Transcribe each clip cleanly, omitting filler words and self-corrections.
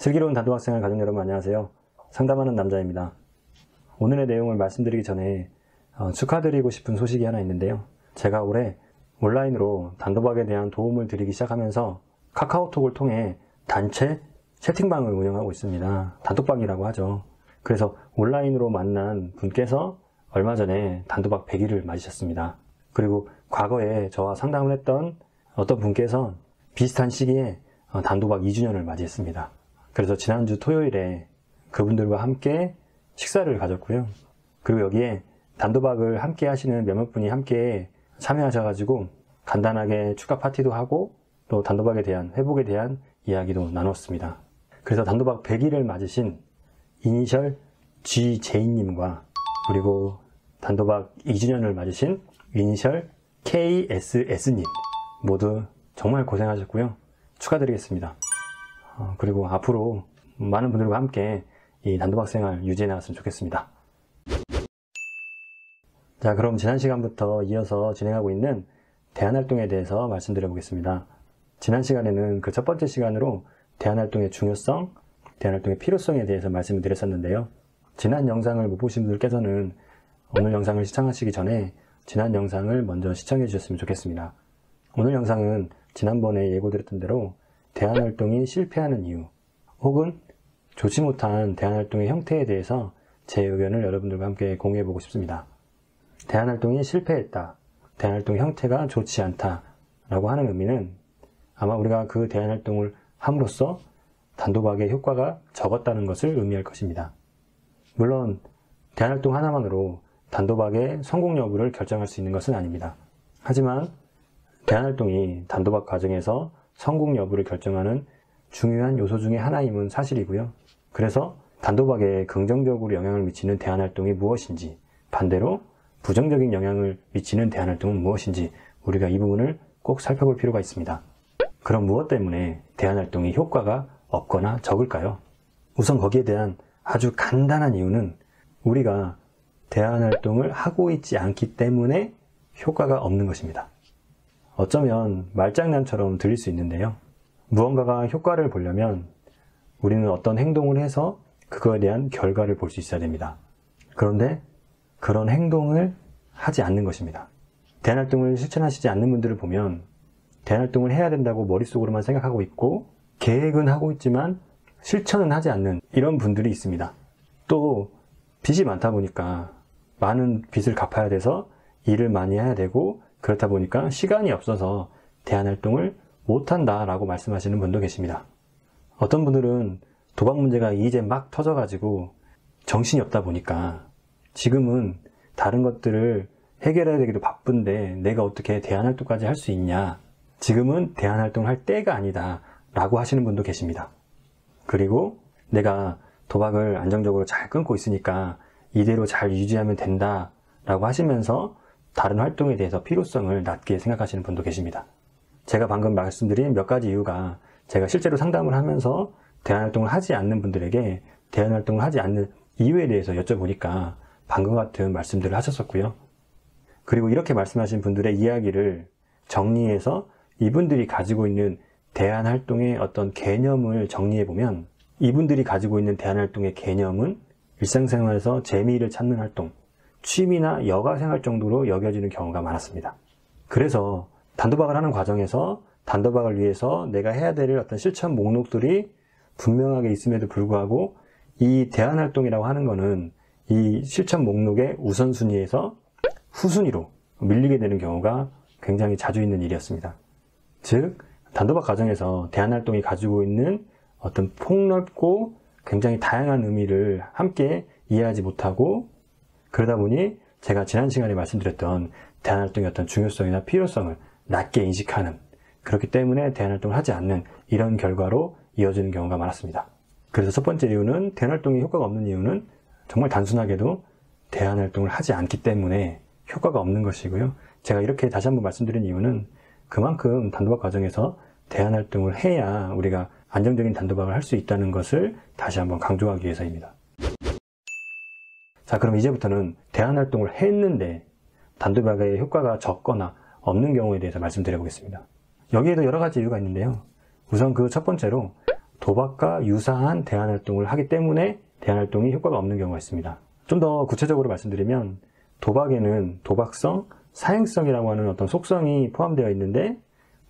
슬기로운 단도학생활 가족 여러분 안녕하세요. 상담하는 남자입니다. 오늘의 내용을 말씀드리기 전에 축하드리고 싶은 소식이 하나 있는데요. 제가 올해 온라인으로 단도박에 대한 도움을 드리기 시작하면서 카카오톡을 통해 단체 채팅방을 운영하고 있습니다. 단톡방이라고 하죠. 그래서 온라인으로 만난 분께서 얼마 전에 단도박 100일을 맞으셨습니다. 그리고 과거에 저와 상담을 했던 어떤 분께서 비슷한 시기에 단도박 2주년을 맞이했습니다. 그래서 지난주 토요일에 그분들과 함께 식사를 가졌고요. 그리고 여기에 단도박을 함께 하시는 몇몇 분이 함께 참여하셔가지고 간단하게 축하 파티도 하고 또 단도박에 대한 회복에 대한 이야기도 나눴습니다. 그래서 단도박 100일을 맞으신 이니셜 GJ님과 그리고 단도박 2주년을 맞으신 이니셜 KSS님 모두 정말 고생하셨고요. 축하드리겠습니다. 그리고 앞으로 많은 분들과 함께 이 단도박 생활 유지해 나갔으면 좋겠습니다. 자, 그럼 지난 시간부터 이어서 진행하고 있는 대안활동에 대해서 말씀드려 보겠습니다. 지난 시간에는 그 첫 번째 시간으로 대안활동의 중요성, 대안활동의 필요성에 대해서 말씀을 드렸었는데요. 지난 영상을 못 보신 분들께서는 오늘 영상을 시청하시기 전에 지난 영상을 먼저 시청해 주셨으면 좋겠습니다. 오늘 영상은 지난번에 예고드렸던 대로 대안활동이 실패하는 이유 혹은 좋지 못한 대안활동의 형태에 대해서 제 의견을 여러분들과 함께 공유해 보고 싶습니다. 대안활동이 실패했다, 대안활동 형태가 좋지 않다 라고 하는 의미는 아마 우리가 그 대안활동을 함으로써 단도박의 효과가 적었다는 것을 의미할 것입니다. 물론 대안활동 하나만으로 단도박의 성공 여부를 결정할 수 있는 것은 아닙니다. 하지만 대안활동이 단도박 과정에서 성공 여부를 결정하는 중요한 요소 중에 하나임은 사실이고요. 그래서 단도박에 긍정적으로 영향을 미치는 대안활동이 무엇인지, 반대로 부정적인 영향을 미치는 대안활동은 무엇인지 우리가 이 부분을 꼭 살펴볼 필요가 있습니다. 그럼 무엇 때문에 대안활동이 효과가 없거나 적을까요? 우선 거기에 대한 아주 간단한 이유는 우리가 대안활동을 하고 있지 않기 때문에 효과가 없는 것입니다. 어쩌면 말장난처럼 들릴 수 있는데요. 무언가가 효과를 보려면 우리는 어떤 행동을 해서 그거에 대한 결과를 볼 수 있어야 됩니다. 그런데 그런 행동을 하지 않는 것입니다. 대안활동을 실천하시지 않는 분들을 보면 대안활동을 해야 된다고 머릿속으로만 생각하고 있고 계획은 하고 있지만 실천은 하지 않는 이런 분들이 있습니다. 또 빚이 많다 보니까 많은 빚을 갚아야 돼서 일을 많이 해야 되고 그렇다 보니까 시간이 없어서 대안활동을 못한다 라고 말씀하시는 분도 계십니다. 어떤 분들은 도박 문제가 이제 막 터져가지고 정신이 없다 보니까 지금은 다른 것들을 해결해야 되기도 바쁜데 내가 어떻게 대안활동까지 할 수 있냐, 지금은 대안활동을 할 때가 아니다 라고 하시는 분도 계십니다. 그리고 내가 도박을 안정적으로 잘 끊고 있으니까 이대로 잘 유지하면 된다 라고 하시면서 다른 활동에 대해서 필요성을 낮게 생각하시는 분도 계십니다. 제가 방금 말씀드린 몇 가지 이유가 제가 실제로 상담을 하면서 대안활동을 하지 않는 분들에게 대안활동을 하지 않는 이유에 대해서 여쭤보니까 방금 같은 말씀들을 하셨었고요. 그리고 이렇게 말씀하신 분들의 이야기를 정리해서 이분들이 가지고 있는 대안활동의 어떤 개념을 정리해보면 이분들이 가지고 있는 대안활동의 개념은 일상생활에서 재미를 찾는 활동, 취미나 여가생활 정도로 여겨지는 경우가 많았습니다. 그래서 단도박을 하는 과정에서 단도박을 위해서 내가 해야 될 어떤 실천 목록들이 분명하게 있음에도 불구하고 이 대안활동이라고 하는 거는 이 실천 목록의 우선순위에서 후순위로 밀리게 되는 경우가 굉장히 자주 있는 일이었습니다. 즉, 단도박 과정에서 대안활동이 가지고 있는 어떤 폭넓고 굉장히 다양한 의미를 함께 이해하지 못하고 그러다 보니 제가 지난 시간에 말씀드렸던 대안활동의 어떤 중요성이나 필요성을 낮게 인식하는, 그렇기 때문에 대안활동을 하지 않는 이런 결과로 이어지는 경우가 많았습니다. 그래서 첫 번째 이유는 대안활동이 효과가 없는 이유는 정말 단순하게도 대안활동을 하지 않기 때문에 효과가 없는 것이고요. 제가 이렇게 다시 한번 말씀드린 이유는 그만큼 단도박 과정에서 대안활동을 해야 우리가 안정적인 단도박을 할 수 있다는 것을 다시 한번 강조하기 위해서입니다. 자, 그럼 이제부터는 대안활동을 했는데 단도박의 효과가 적거나 없는 경우에 대해서 말씀드려 보겠습니다. 여기에도 여러 가지 이유가 있는데요. 우선 그 첫 번째로 도박과 유사한 대안활동을 하기 때문에 대안활동이 효과가 없는 경우가 있습니다. 좀 더 구체적으로 말씀드리면 도박에는 도박성, 사행성이라고 하는 어떤 속성이 포함되어 있는데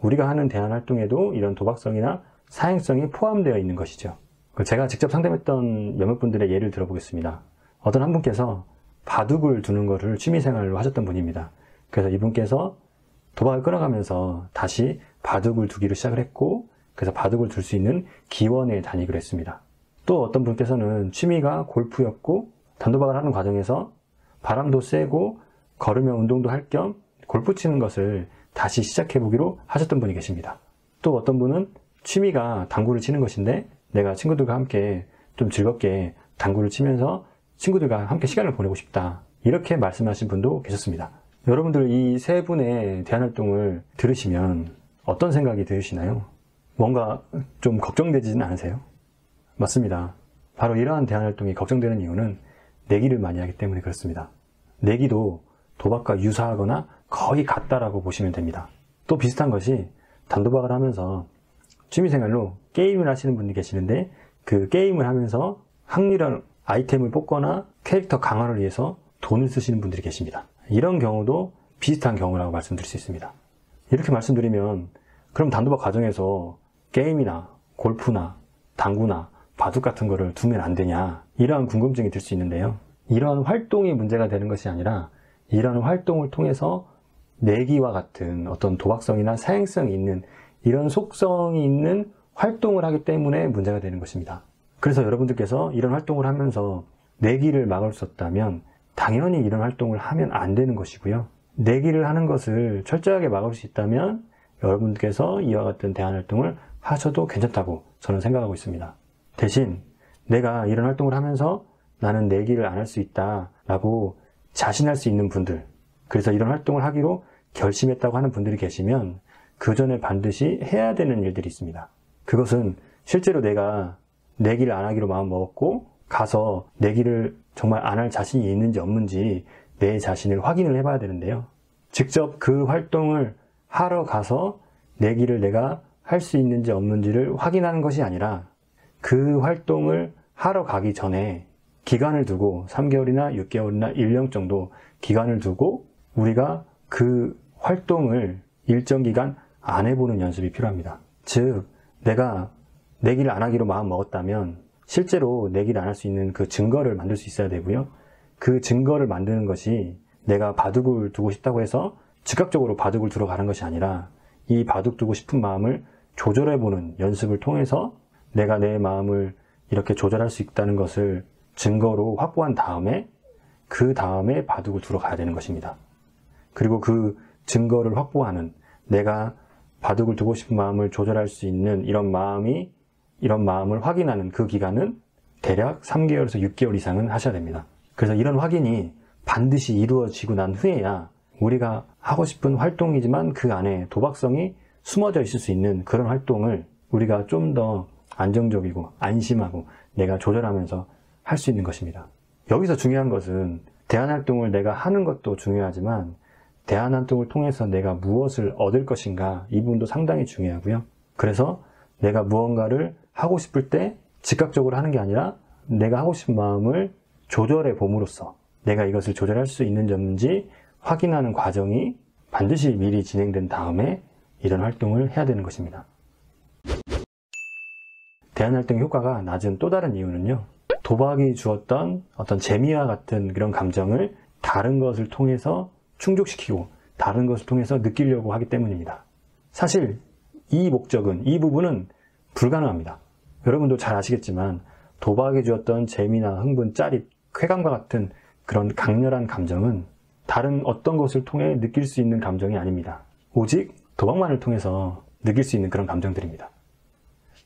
우리가 하는 대안활동에도 이런 도박성이나 사행성이 포함되어 있는 것이죠. 제가 직접 상담했던 몇몇 분들의 예를 들어보겠습니다. 어떤 한 분께서 바둑을 두는 것을 취미생활로 하셨던 분입니다. 그래서 이분께서 도박을 끊어가면서 다시 바둑을 두기로 시작을 했고 그래서 바둑을 둘 수 있는 기원에 다니기로 했습니다. 또 어떤 분께서는 취미가 골프였고 단도박을 하는 과정에서 바람도 쐬고 걸으며 운동도 할 겸 골프 치는 것을 다시 시작해보기로 하셨던 분이 계십니다. 또 어떤 분은 취미가 당구를 치는 것인데 내가 친구들과 함께 좀 즐겁게 당구를 치면서 친구들과 함께 시간을 보내고 싶다. 이렇게 말씀하신 분도 계셨습니다. 여러분들 이 세 분의 대안활동을 들으시면 어떤 생각이 드시나요? 뭔가 좀 걱정되지는 않으세요? 맞습니다. 바로 이러한 대안활동이 걱정되는 이유는 내기를 많이 하기 때문에 그렇습니다. 내기도 도박과 유사하거나 거의 같다라고 보시면 됩니다. 또 비슷한 것이 단도박을 하면서 취미생활로 게임을 하시는 분들이 계시는데 그 게임을 하면서 확률한 아이템을 뽑거나 캐릭터 강화를 위해서 돈을 쓰시는 분들이 계십니다. 이런 경우도 비슷한 경우라고 말씀드릴 수 있습니다. 이렇게 말씀드리면 그럼 단도박 과정에서 게임이나 골프나 당구나 바둑 같은 거를 두면 안 되냐 이러한 궁금증이 들 수 있는데요. 이러한 활동이 문제가 되는 것이 아니라 이러한 활동을 통해서 내기와 같은 어떤 도박성이나 사행성이 있는 이런 속성이 있는 활동을 하기 때문에 문제가 되는 것입니다. 그래서 여러분들께서 이런 활동을 하면서 내기를 막을 수 없다면 당연히 이런 활동을 하면 안 되는 것이고요. 내기를 하는 것을 철저하게 막을 수 있다면 여러분들께서 이와 같은 대안활동을 하셔도 괜찮다고 저는 생각하고 있습니다. 대신 내가 이런 활동을 하면서 나는 내기를 안 할 수 있다 라고 자신할 수 있는 분들, 그래서 이런 활동을 하기로 결심했다고 하는 분들이 계시면 그 전에 반드시 해야 되는 일들이 있습니다. 그것은 실제로 내가 내기를 안 하기로 마음 먹었고 가서 내기를 정말 안 할 자신이 있는지 없는지 내 자신을 확인을 해봐야 되는데요. 직접 그 활동을 하러 가서 내기를 내가 할 수 있는지 없는지를 확인하는 것이 아니라 그 활동을 하러 가기 전에 기간을 두고 3개월이나 6개월이나 1년 정도 기간을 두고 우리가 그 활동을 일정 기간 안 해보는 연습이 필요합니다. 즉 내가 내기를 안 하기로 마음 먹었다면 실제로 내기를 안 할 수 있는 그 증거를 만들 수 있어야 되고요. 그 증거를 만드는 것이 내가 바둑을 두고 싶다고 해서 즉각적으로 바둑을 두러 가는 것이 아니라 이 바둑 두고 싶은 마음을 조절해보는 연습을 통해서 내가 내 마음을 이렇게 조절할 수 있다는 것을 증거로 확보한 다음에 그 다음에 바둑을 두러 가야 되는 것입니다. 그리고 그 증거를 확보하는 내가 바둑을 두고 싶은 마음을 조절할 수 있는 이런 마음을 확인하는 그 기간은 대략 3개월에서 6개월 이상은 하셔야 됩니다. 그래서 이런 확인이 반드시 이루어지고 난 후에야 우리가 하고 싶은 활동이지만 그 안에 도박성이 숨어져 있을 수 있는 그런 활동을 우리가 좀 더 안정적이고 안심하고 내가 조절하면서 할 수 있는 것입니다. 여기서 중요한 것은 대안활동을 내가 하는 것도 중요하지만 대안활동을 통해서 내가 무엇을 얻을 것인가 이 부분도 상당히 중요하고요. 그래서 내가 무언가를 하고 싶을 때 즉각적으로 하는 게 아니라 내가 하고 싶은 마음을 조절해 봄으로써 내가 이것을 조절할 수 있는지 없는지 확인하는 과정이 반드시 미리 진행된 다음에 이런 활동을 해야 되는 것입니다. 대안활동 효과가 낮은 또 다른 이유는요. 도박이 주었던 어떤 재미와 같은 그런 감정을 다른 것을 통해서 충족시키고 다른 것을 통해서 느끼려고 하기 때문입니다. 사실 이 부분은 불가능합니다. 여러분도 잘 아시겠지만 도박이 주었던 재미나 흥분, 짜릿, 쾌감과 같은 그런 강렬한 감정은 다른 어떤 것을 통해 느낄 수 있는 감정이 아닙니다. 오직 도박만을 통해서 느낄 수 있는 그런 감정들입니다.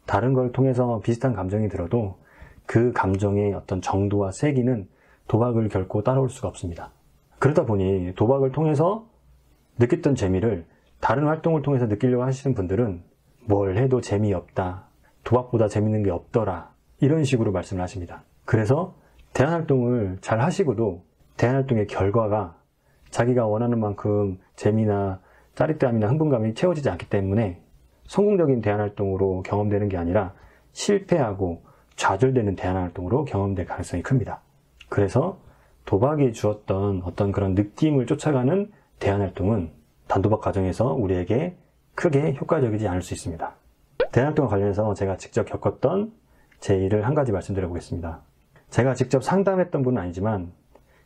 다른 걸 통해서 비슷한 감정이 들어도 그 감정의 어떤 정도와 세기는 도박을 결코 따라올 수가 없습니다. 그러다 보니 도박을 통해서 느꼈던 재미를 다른 활동을 통해서 느끼려고 하시는 분들은 뭘 해도 재미없다, 도박보다 재밌는 게 없더라 이런 식으로 말씀을 하십니다. 그래서 대안활동을 잘 하시고도 대안활동의 결과가 자기가 원하는 만큼 재미나 짜릿함이나 흥분감이 채워지지 않기 때문에 성공적인 대안활동으로 경험되는 게 아니라 실패하고 좌절되는 대안활동으로 경험될 가능성이 큽니다. 그래서 도박이 주었던 어떤 그런 느낌을 쫓아가는 대안활동은 단도박 과정에서 우리에게 크게 효과적이지 않을 수 있습니다. 대안활동과 관련해서 제가 직접 겪었던 제 일을 한 가지 말씀드려 보겠습니다. 제가 직접 상담했던 분은 아니지만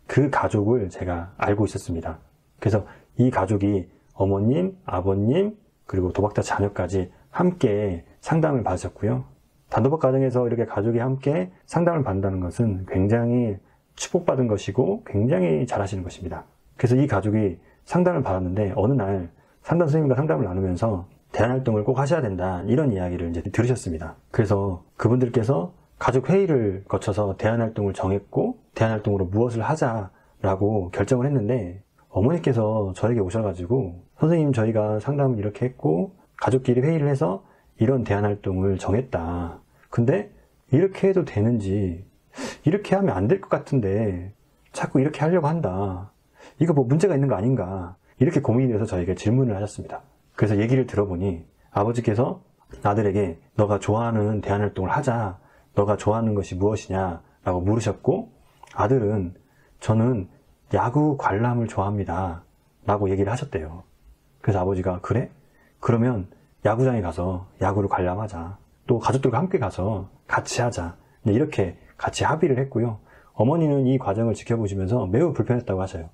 그 가족을 제가 알고 있었습니다. 그래서 이 가족이 어머님, 아버님, 그리고 도박자 자녀까지 함께 상담을 받으셨고요. 단도박 과정에서 이렇게 가족이 함께 상담을 받는다는 것은 굉장히 축복받은 것이고 굉장히 잘하시는 것입니다. 그래서 이 가족이 상담을 받았는데 어느 날 상담 선생님과 상담을 나누면서 대안활동을 꼭 하셔야 된다 이런 이야기를 이제 들으셨습니다. 그래서 그분들께서 가족 회의를 거쳐서 대안활동을 정했고 대안활동으로 무엇을 하자라고 결정을 했는데 어머니께서 저에게 오셔가지고 선생님 저희가 상담을 이렇게 했고 가족끼리 회의를 해서 이런 대안활동을 정했다. 근데 이렇게 해도 되는지 이렇게 하면 안 될 것 같은데 자꾸 이렇게 하려고 한다. 이거 뭐 문제가 있는 거 아닌가 이렇게 고민이 돼서 저에게 질문을 하셨습니다. 그래서 얘기를 들어보니 아버지께서 아들에게 너가 좋아하는 대안활동을 하자. 너가 좋아하는 것이 무엇이냐 라고 물으셨고 아들은 저는 야구 관람을 좋아합니다 라고 얘기를 하셨대요. 그래서 아버지가 그래? 그러면 야구장에 가서 야구를 관람하자. 또 가족들과 함께 가서 같이 하자. 이렇게 같이 합의를 했고요. 어머니는 이 과정을 지켜보시면서 매우 불편했다고 하셔요.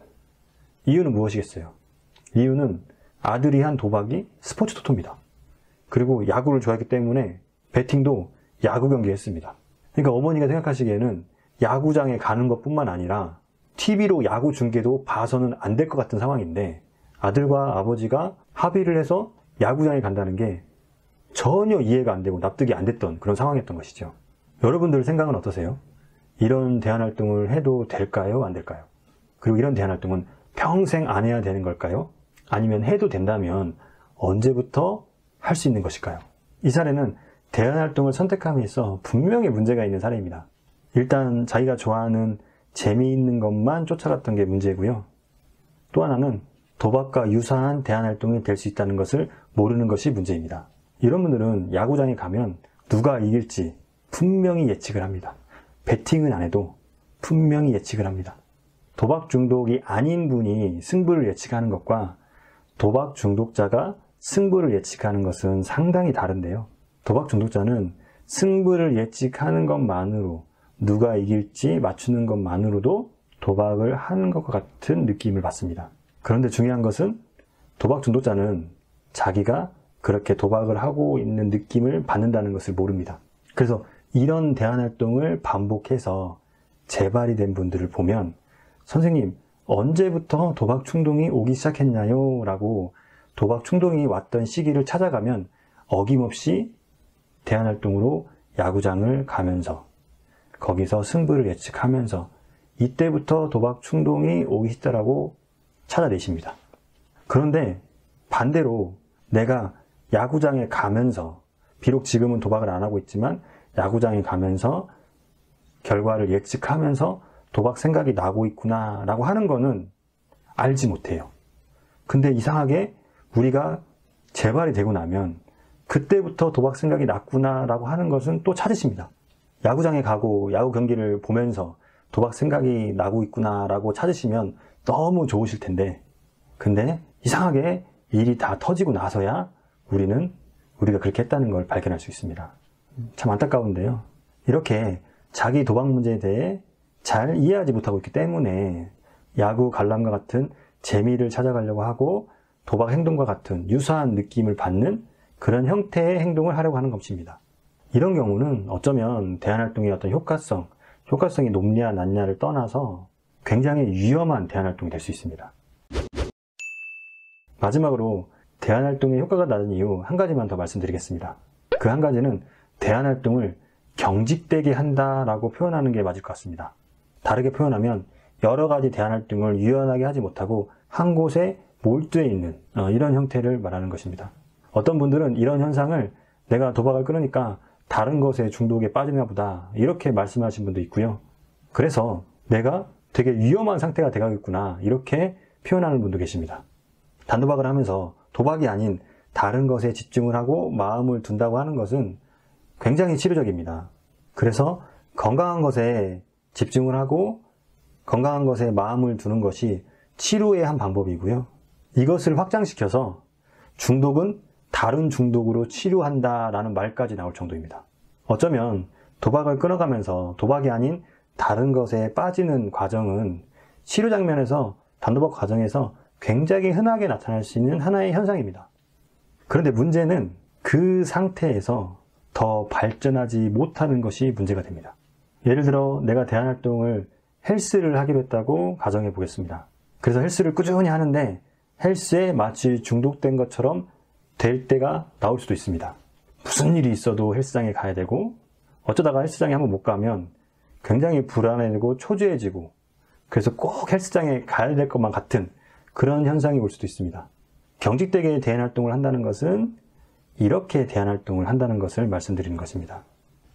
이유는 무엇이겠어요? 이유는 아들이 한 도박이 스포츠 토토입니다. 그리고 야구를 좋아했기 때문에 배팅도 야구 경기 했습니다. 그러니까 어머니가 생각하시기에는 야구장에 가는 것뿐만 아니라 TV로 야구 중계도 봐서는 안 될 것 같은 상황인데 아들과 아버지가 합의를 해서 야구장에 간다는 게 전혀 이해가 안 되고 납득이 안 됐던 그런 상황이었던 것이죠. 여러분들 생각은 어떠세요? 이런 대안활동을 해도 될까요? 안 될까요? 그리고 이런 대안활동은 평생 안 해야 되는 걸까요? 아니면 해도 된다면 언제부터 할 수 있는 것일까요? 이 사례는 대안활동을 선택함에 있어 분명히 문제가 있는 사례입니다. 일단 자기가 좋아하는 재미있는 것만 쫓아갔던 게 문제고요. 또 하나는 도박과 유사한 대안활동이 될 수 있다는 것을 모르는 것이 문제입니다. 이런 분들은 야구장에 가면 누가 이길지 분명히 예측을 합니다. 배팅은 안 해도 분명히 예측을 합니다. 도박 중독이 아닌 분이 승부를 예측하는 것과 도박 중독자가 승부를 예측하는 것은 상당히 다른데요. 도박 중독자는 승부를 예측하는 것만으로 누가 이길지 맞추는 것만으로도 도박을 하는 것과 같은 느낌을 받습니다. 그런데 중요한 것은 도박 중독자는 자기가 그렇게 도박을 하고 있는 느낌을 받는다는 것을 모릅니다. 그래서 이런 대안활동을 반복해서 재발이 된 분들을 보면 선생님 언제부터 도박 충동이 오기 시작했나요? 라고 도박 충동이 왔던 시기를 찾아가면 어김없이 대안활동으로 야구장을 가면서 거기서 승부를 예측하면서 이때부터 도박 충동이 오기 시작하고 찾아내십니다. 그런데 반대로 내가 야구장에 가면서 비록 지금은 도박을 안 하고 있지만 야구장에 가면서 결과를 예측하면서 도박 생각이 나고 있구나 라고 하는 거는 알지 못해요. 근데 이상하게 우리가 재발이 되고 나면 그때부터 도박 생각이 났구나 라고 하는 것은 또 찾으십니다. 야구장에 가고 야구 경기를 보면서 도박 생각이 나고 있구나 라고 찾으시면 너무 좋으실 텐데 근데 이상하게 일이 다 터지고 나서야 우리가 그렇게 했다는 걸 발견할 수 있습니다. 참 안타까운데요. 이렇게 자기 도박 문제에 대해 잘 이해하지 못하고 있기 때문에 야구 관람과 같은 재미를 찾아가려고 하고 도박 행동과 같은 유사한 느낌을 받는 그런 형태의 행동을 하려고 하는 것입니다. 이런 경우는 어쩌면 대안활동의 어떤 효과성이 높냐 낮냐를 떠나서 굉장히 위험한 대안활동이 될 수 있습니다. 마지막으로 대안활동의 효과가 낮은 이유 한 가지만 더 말씀드리겠습니다. 그 한 가지는 대안활동을 경직되게 한다라고 표현하는 게 맞을 것 같습니다. 다르게 표현하면 여러 가지 대안활동을 유연하게 하지 못하고 한 곳에 몰두해 있는 이런 형태를 말하는 것입니다. 어떤 분들은 이런 현상을 내가 도박을 끊으니까 다른 것에 중독에 빠지나 보다 이렇게 말씀하신 분도 있고요. 그래서 내가 되게 위험한 상태가 돼가고 있구나 이렇게 표현하는 분도 계십니다. 단도박을 하면서 도박이 아닌 다른 것에 집중을 하고 마음을 둔다고 하는 것은 굉장히 치료적입니다. 그래서 건강한 것에 집중을 하고 건강한 것에 마음을 두는 것이 치료의 한 방법이고요. 이것을 확장시켜서 중독은 다른 중독으로 치료한다라는 말까지 나올 정도입니다. 어쩌면 도박을 끊어가면서 도박이 아닌 다른 것에 빠지는 과정은 치료 장면에서 단도박 과정에서 굉장히 흔하게 나타날 수 있는 하나의 현상입니다. 그런데 문제는 그 상태에서 더 발전하지 못하는 것이 문제가 됩니다. 예를 들어 내가 대안활동을 헬스를 하기로 했다고 가정해 보겠습니다. 그래서 헬스를 꾸준히 하는데 헬스에 마치 중독된 것처럼 될 때가 나올 수도 있습니다. 무슨 일이 있어도 헬스장에 가야 되고 어쩌다가 헬스장에 한번 못 가면 굉장히 불안해지고 초조해지고 그래서 꼭 헬스장에 가야 될 것만 같은 그런 현상이 올 수도 있습니다. 경직되게 대안활동을 한다는 것은 이렇게 대안활동을 한다는 것을 말씀드리는 것입니다.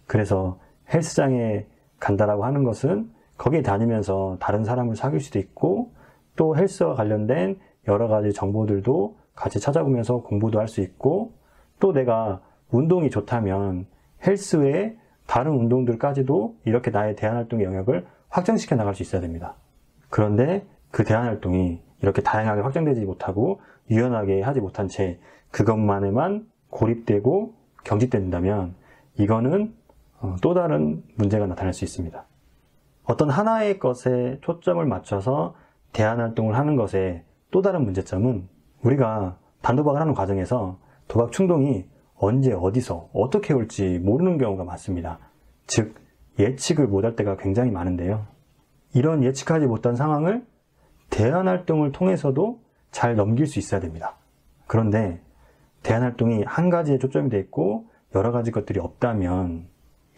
그래서 헬스장에 간다라고 하는 것은 거기에 다니면서 다른 사람을 사귈 수도 있고 또 헬스와 관련된 여러 가지 정보들도 같이 찾아보면서 공부도 할 수 있고 또 내가 운동이 좋다면 헬스 외에 다른 운동들까지도 이렇게 나의 대안활동의 영역을 확장시켜 나갈 수 있어야 됩니다. 그런데 그 대안활동이 이렇게 다양하게 확장되지 못하고 유연하게 하지 못한 채 그것만에만 고립되고 경직된다면 이거는 또 다른 문제가 나타날 수 있습니다. 어떤 하나의 것에 초점을 맞춰서 대안활동을 하는 것의 또 다른 문제점은 우리가 단도박을 하는 과정에서 도박 충동이 언제 어디서 어떻게 올지 모르는 경우가 많습니다. 즉 예측을 못할 때가 굉장히 많은데요. 이런 예측하지 못한 상황을 대안활동을 통해서도 잘 넘길 수 있어야 됩니다. 그런데 대안활동이 한 가지에 초점이 돼 있고 여러 가지 것들이 없다면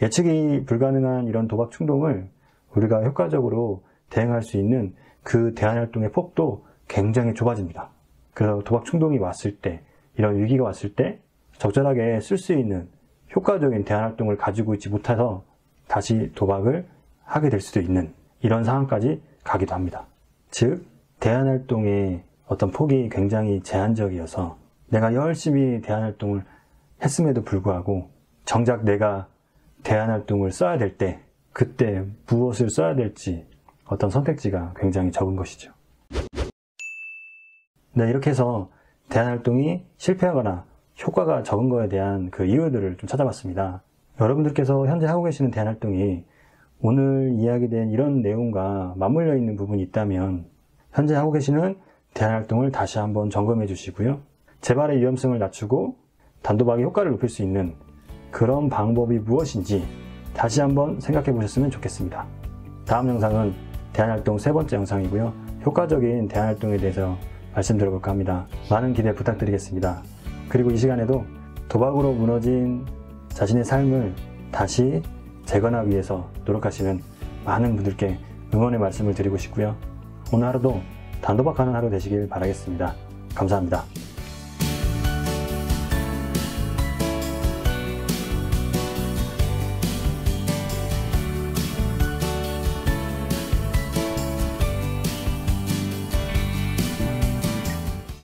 예측이 불가능한 이런 도박 충동을 우리가 효과적으로 대응할 수 있는 그 대안활동의 폭도 굉장히 좁아집니다. 그래서 도박 충동이 왔을 때, 이런 위기가 왔을 때 적절하게 쓸 수 있는 효과적인 대안활동을 가지고 있지 못해서 다시 도박을 하게 될 수도 있는 이런 상황까지 가기도 합니다. 즉, 대안활동의 어떤 폭이 굉장히 제한적이어서 내가 열심히 대안활동을 했음에도 불구하고 정작 내가 대안활동을 써야 될 때 그때 무엇을 써야 될지 어떤 선택지가 굉장히 적은 것이죠. 네, 이렇게 해서 대안활동이 실패하거나 효과가 적은 거에 대한 그 이유들을 좀 찾아봤습니다. 여러분들께서 현재 하고 계시는 대안활동이 오늘 이야기된 이런 내용과 맞물려 있는 부분이 있다면 현재 하고 계시는 대안활동을 다시 한번 점검해 주시고요. 재발의 위험성을 낮추고 단도박의 효과를 높일 수 있는 그런 방법이 무엇인지 다시 한번 생각해 보셨으면 좋겠습니다. 다음 영상은 대안활동 세 번째 영상이고요. 효과적인 대안활동에 대해서 말씀드려볼까 합니다. 많은 기대 부탁드리겠습니다. 그리고 이 시간에도 도박으로 무너진 자신의 삶을 다시 재건하기 위해서 노력하시는 많은 분들께 응원의 말씀을 드리고 싶고요. 오늘 하루도 단도박하는 하루 되시길 바라겠습니다. 감사합니다.